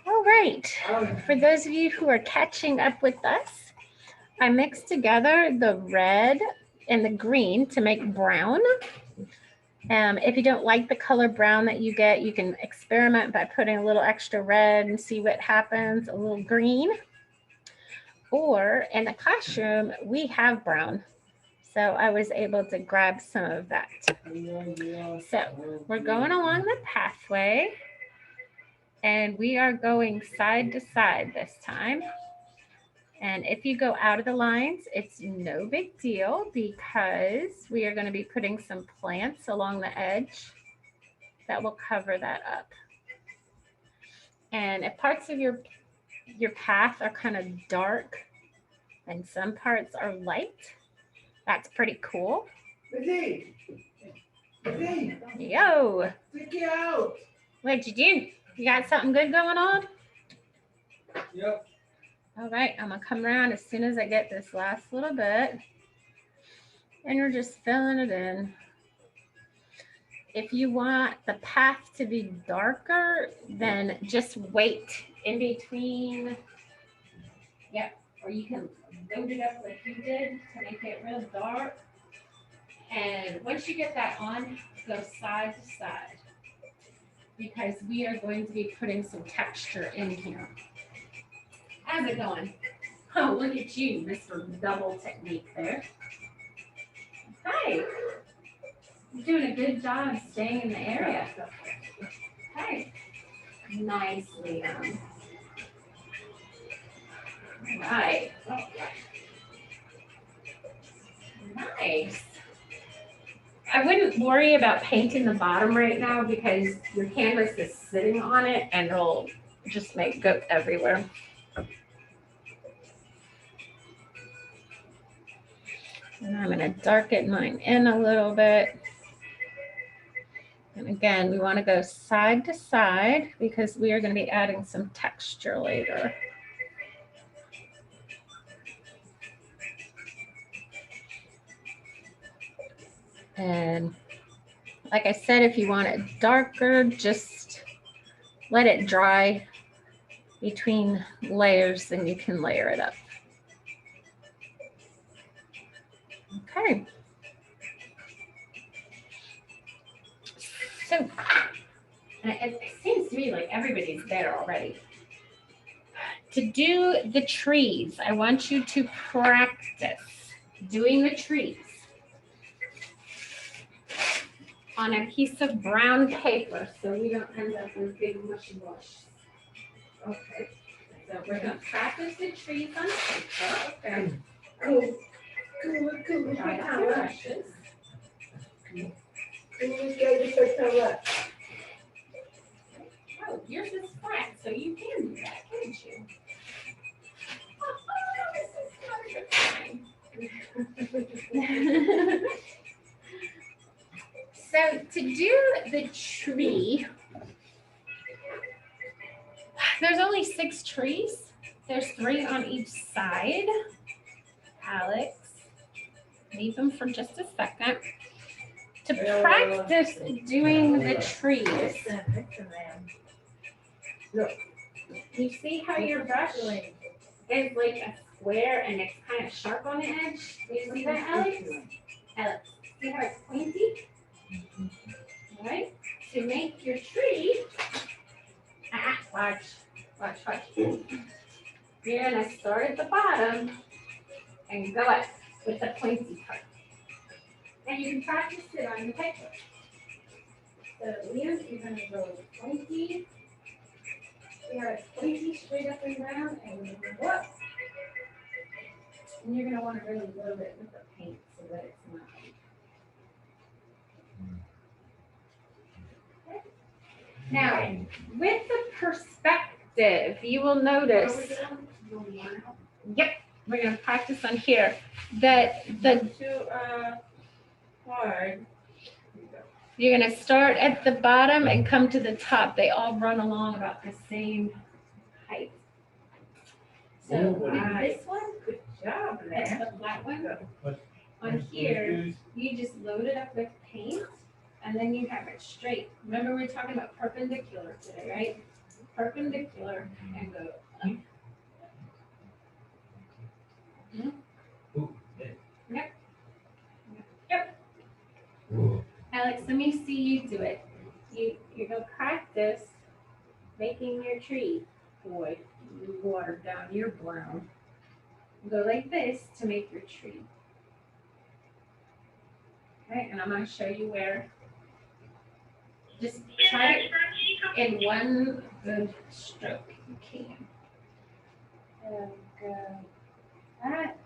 All right. For those of you who are catching up with us, I mixed together the red and the green to make brown. If you don't like the color brown that you get, you can experiment by putting a little extra red and see what happens, a little green. Or in the classroom, we have brown. So I was able to grab some of that. So we're going along the pathway and we are going side to side this time. And if you go out of the lines, it's no big deal because we are going to be putting some plants along the edge that will cover that up. And if parts of your path are kind of dark and some parts are light, that's pretty cool. Yo. Take it out. What'd you do? You got something good going on? Yep. All right, I'm gonna come around as soon as I get this last little bit. And you're just filling it in. If you want the path to be darker, then just wait in between. Yep, or you can load it up like you did to make it real dark. And once you get that on, go side to side because we are going to be putting some texture in here. How's it going? Oh, look at you, Mr. Double Technique there. Hi. You're doing a good job staying in the area. Hi. Nicely done. Right. Nice. I wouldn't worry about painting the bottom right now because your canvas is sitting on it and it'll just make goat everywhere. And I'm going to darken mine in a little bit. And again, we want to go side to side because we are going to be adding some texture later. And like I said, if you want it darker, just let it dry between layers and you can layer it up. Okay. So it seems to me like everybody's there already. To do the trees, I want you to practice doing the trees on a piece of brown paper so we don't end up with big mushy bush. Okay. So we're going to practice the trees on paper. Okay. Cool. Brushes. Oh, yours is flat, so you can do that, can't you? So to do the tree, there's only 6 trees. There's 3 on each side. Alex, leave them for just a second. To practice doing the trees, you see how your brush is like a square and it's kind of sharp on the edge? Do you see that, Alex? Alex, see how it's pointy? All right, to make your tree, watch. You're gonna start at the bottom and go up with the pointy part. And you can practice it on your paper. So Liam, you're gonna go pointy. See how it's pointy straight up and down, and you go up. And you're gonna want to really load it with the paint so that it's not. Okay. Now, with the perspective, you will notice. Yep, we're gonna practice on here. That the hard. You're gonna start at the bottom and come to the top. They all run along about the same height. So this one, good job, that's the flat one. On here, you just load it up with paint and then you have it straight. Remember we were talking about perpendicular today, right? Perpendicular and go up. Yep. Yep. Alex, let me see you do it. You're gonna practice making your tree. Boy, you watered down your brown. Go like this to make your tree. Okay, and I'm gonna show you where. Just try it in one good stroke. You can. And go that.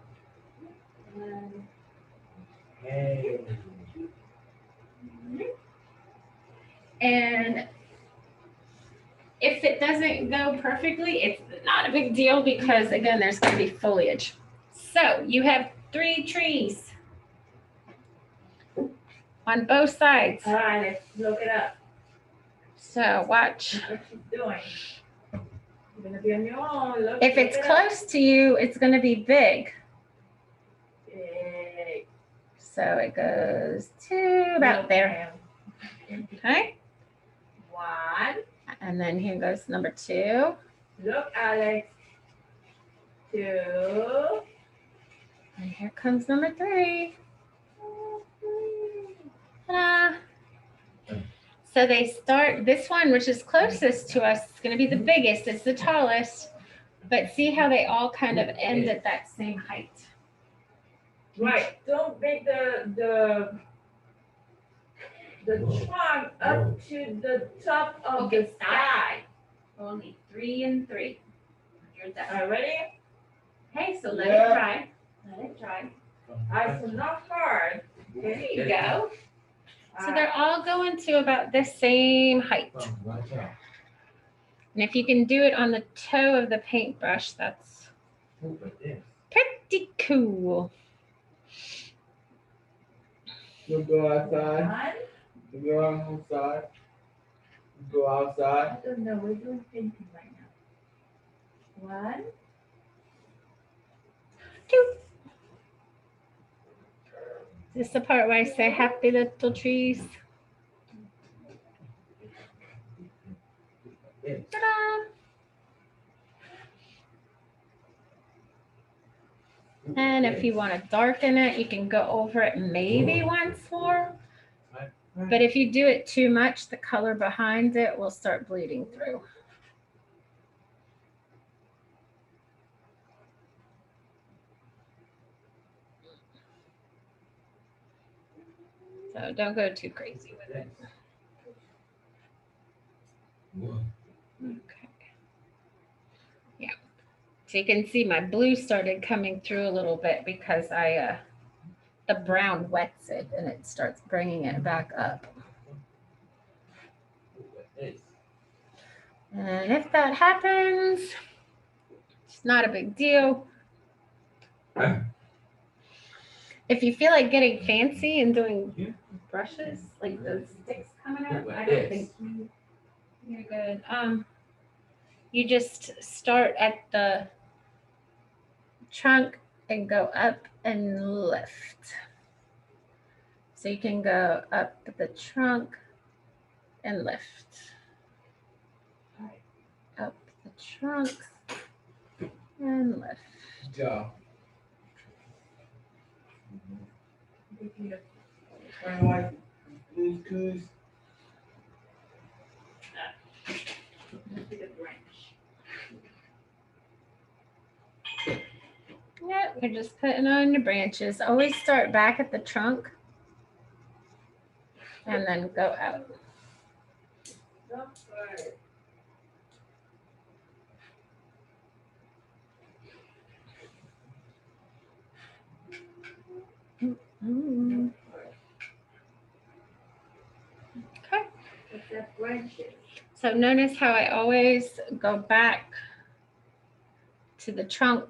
And Hey. And if it doesn't go perfectly, it's not a big deal because again, there's going to be foliage. So you have 3 trees on both sides. All right, let's look it up. So watch. What she's doing. You're gonna be on your own. Look, If it's close to you, it's going to be big. Big. So it goes to about there. Okay. 1. And then here goes number 2. Look, Alex. 2. And here comes number 3. Ta-da. So they start, this one, which is closest to us, is going to be the biggest. It's the tallest. But see how they all kind of end at that same height. Right. Don't make the trunk up to the top of Okay, the stop. sky. Only 3 and 3. You're done. All right, ready? Okay, so let Yeah. it dry. Let it dry. I so not hard. There you go. So Uh, they're all going to about the same height. Watch out. And if you can do it on the toe of the paintbrush, that's Move like this. pretty cool. You go outside. 1. You go outside. You go outside. I don't know. We're doing painting right now. 1. 2. This is the part where I say happy little trees. Ta-da! And if you want to darken it, you can go over it maybe once more. But if you do it too much, the color behind it will start bleeding through. So don't go too crazy with it. Okay. Yeah. So you can see my blue started coming through a little bit because the brown wets it and it starts bringing it back up. And if that happens, it's not a big deal. If you feel like getting fancy and doing brushes, like those sticks coming out, I don't think you're good. You just start at the trunk and go up and lift. So you can go up the trunk and lift. Up the trunk and lift. Yeah. Big Like Blue's Clues. Yep, we're just putting on the branches. Always start back at the trunk and then go out. Mm. Okay. What's that branches? So notice how I always go back to the trunk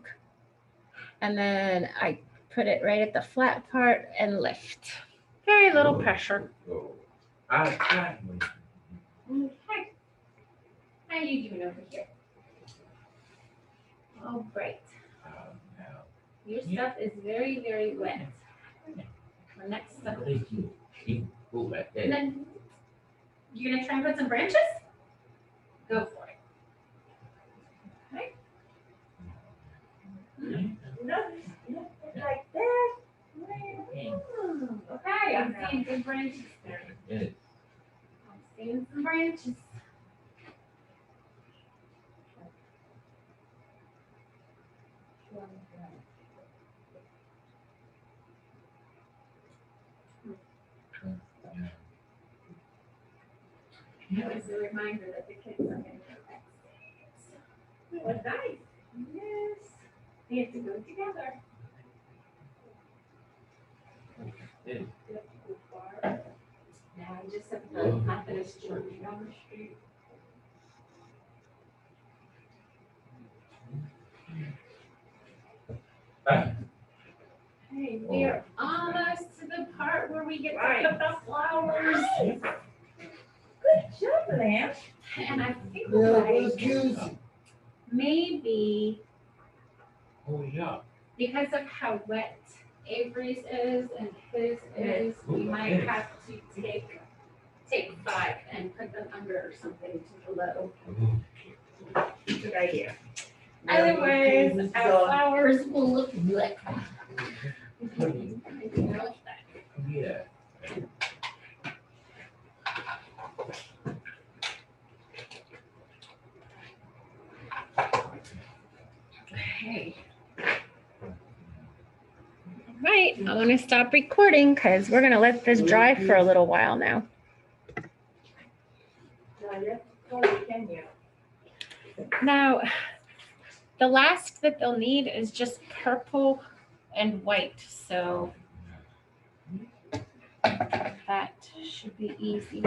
and then I put it right at the flat part and lift. Very little pressure. Outside. Okay. How you doing over here? All right. Your stuff is very, very wet. My next stuff. Ooh, right And there. then you're gonna try and put some branches? Go for it. No, like that. Okay, I'm seeing good branches there. Yes. I'm seeing some branches. That was a reminder that the kids are gonna go back. What nice. Yes. They have to go together. Yes. Now I just have the Methodist church down the street. Hey, we are almost to the part where we get to put the flowers. Good job, Lamb. And I feel Yeah, like cute. maybe Oh, yeah. because of how wet Avery's is and his is, we might have to take 5 and put them under something to below. Good idea. Otherwise, our flowers will look wet. Yeah. Okay. Right, I want to stop recording because we're going to let this dry for a little while now. Now you have to call it Kenya. Now, the last that they'll need is just purple and white, so that should be easy.